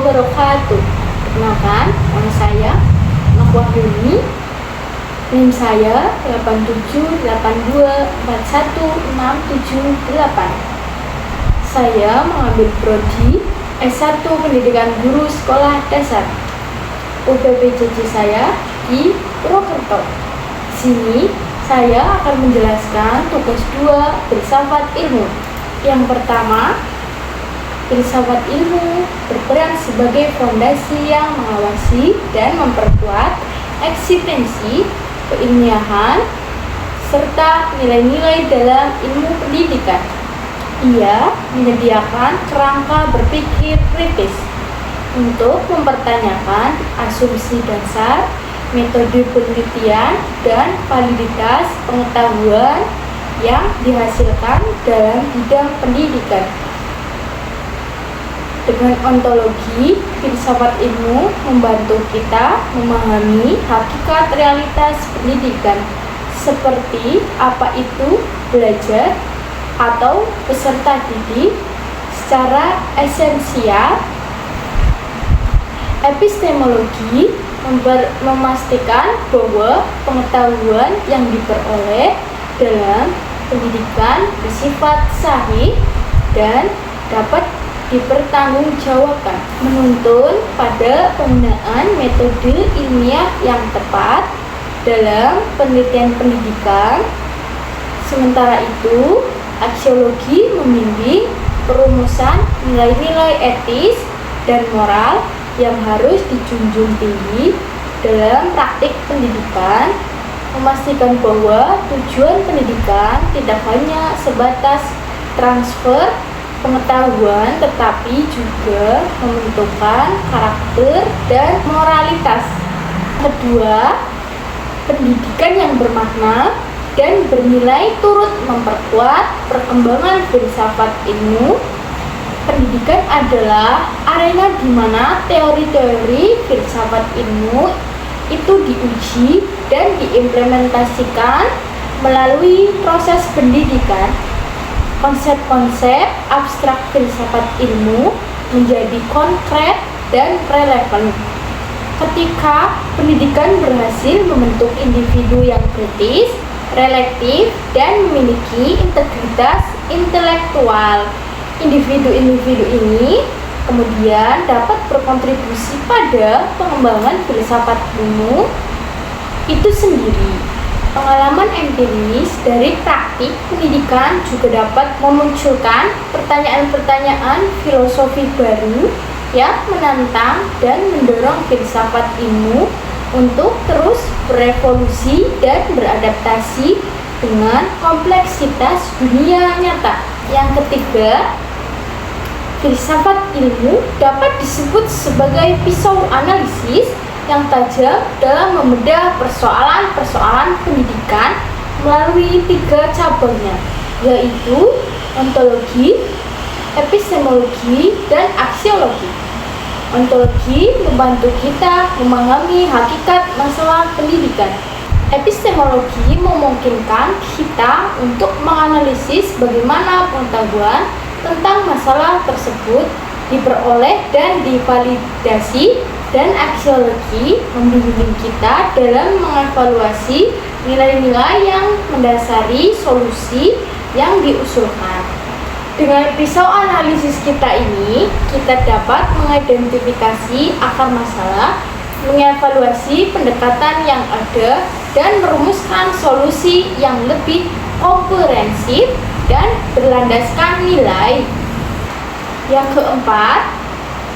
wabarakatuh. Perkenalkan, nama saya Nokwa Yuni. NIM saya 8782416778. Saya mengambil prodi S1 Pendidikan Guru Sekolah Dasar. UPPJJ saya di Purwokerto. Di sini saya akan menjelaskan tugas 2 filsafat ilmu. Yang pertama, filsafat ilmu berperan sebagai fondasi yang mengawasi dan memperkuat eksistensi keilmiahan serta nilai-nilai dalam ilmu pendidikan. Ia menyediakan kerangka berpikir kritis untuk mempertanyakan asumsi dasar, metode penelitian, dan validitas pengetahuan yang dihasilkan dalam bidang pendidikan. Dengan ontologi, filsafat ilmu membantu kita memahami hakikat realitas pendidikan, seperti apa itu belajar atau peserta didik secara esensial. Epistemologi memastikan bahwa pengetahuan yang diperoleh dalam pendidikan bersifat sahih dan dapat dipertanggungjawabkan, menuntun pada penggunaan metode ilmiah yang tepat dalam penelitian pendidikan. Sementara itu, aksiologi membimbing perumusan nilai-nilai etis dan moral yang harus dijunjung tinggi dalam praktik pendidikan, memastikan bahwa tujuan pendidikan tidak hanya sebatas transfer pengetahuan, tetapi juga membentukkan karakter dan moralitas. Kedua, pendidikan yang bermakna dan bernilai turut memperkuat perkembangan filsafat ilmu. Pendidikan adalah arena di mana teori-teori filsafat ilmu itu diuji dan diimplementasikan melalui proses pendidikan. Konsep-konsep abstrak filsafat ilmu menjadi konkret dan relevan ketika pendidikan berhasil membentuk individu yang kritis, reflektif, dan memiliki integritas intelektual. Individu-individu ini kemudian dapat berkontribusi pada pengembangan filsafat ilmu itu sendiri. Pengalaman empiris dari praktik pendidikan juga dapat memunculkan pertanyaan-pertanyaan filosofi baru yang menantang dan mendorong filsafat ilmu untuk terus berevolusi dan beradaptasi dengan kompleksitas dunia nyata. Yang ketiga, filsafat ilmu dapat disebut sebagai pisau analisis yang tajam dalam membedah persoalan-persoalan pendidikan melalui 3 cabangnya, yaitu ontologi, epistemologi, dan aksiologi. Ontologi membantu kita memahami hakikat masalah pendidikan. Epistemologi memungkinkan kita untuk menganalisis bagaimana pengetahuan tentang masalah tersebut diperoleh dan divalidasi, dan aksiologi membimbing kita dalam mengevaluasi nilai-nilai yang mendasari solusi yang diusulkan. Dengan pisau analisis kita ini, kita dapat mengidentifikasi akar masalah, mengevaluasi pendekatan yang ada, dan merumuskan solusi yang lebih komprehensif dan berlandaskan nilai. Yang keempat,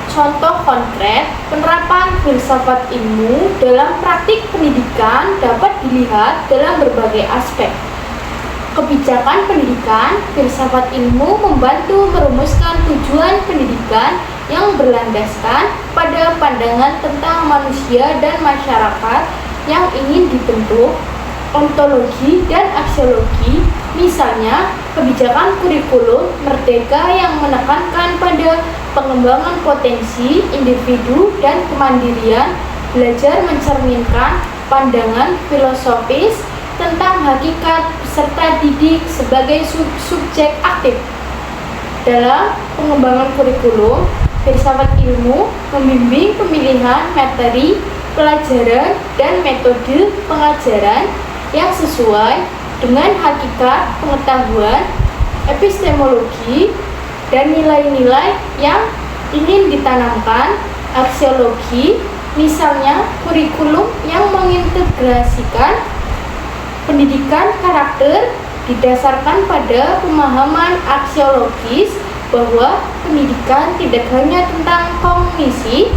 contoh konkret penerapan filsafat ilmu dalam praktik pendidikan dapat dilihat dalam berbagai aspek. Kebijakan pendidikan, filsafat ilmu membantu merumuskan tujuan pendidikan yang berlandaskan pada pandangan tentang manusia dan masyarakat yang ingin dibentuk. Ontologi dan aksiologi, misalnya kebijakan kurikulum merdeka yang menekankan pada pengembangan potensi individu dan kemandirian, belajar mencerminkan pandangan filosofis tentang hakikat peserta didik sebagai subjek aktif. Dalam pengembangan kurikulum, Filsafat ilmu membimbing pemilihan materi pelajaran dan metode pengajaran yang sesuai dengan hakikat pengetahuan, epistemologi, dan nilai-nilai yang ingin ditanamkan. Aksiologi, misalnya kurikulum yang mengintegrasikan pendidikan karakter didasarkan pada pemahaman aksiologis bahwa pendidikan tidak hanya tentang kognisi.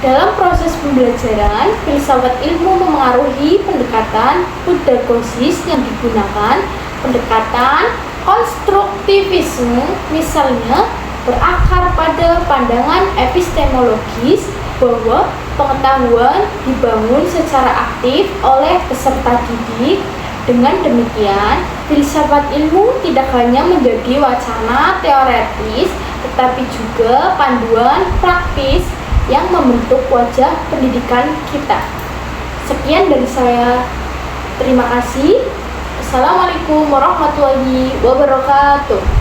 Dalam proses pembelajaran, filsafat ilmu memengaruhi pendekatan pedagogiis yang digunakan. Pendekatan konstruktivisme misalnya berakar pada pandangan epistemologis bahwa pengetahuan dibangun secara aktif oleh peserta didik. Dengan demikian, filsafat ilmu tidak hanya menjadi wacana teoretis, tetapi juga panduan praktis yang membentuk wajah pendidikan kita. Sekian dari saya. Terima kasih. Assalamualaikum warahmatullahi wabarakatuh.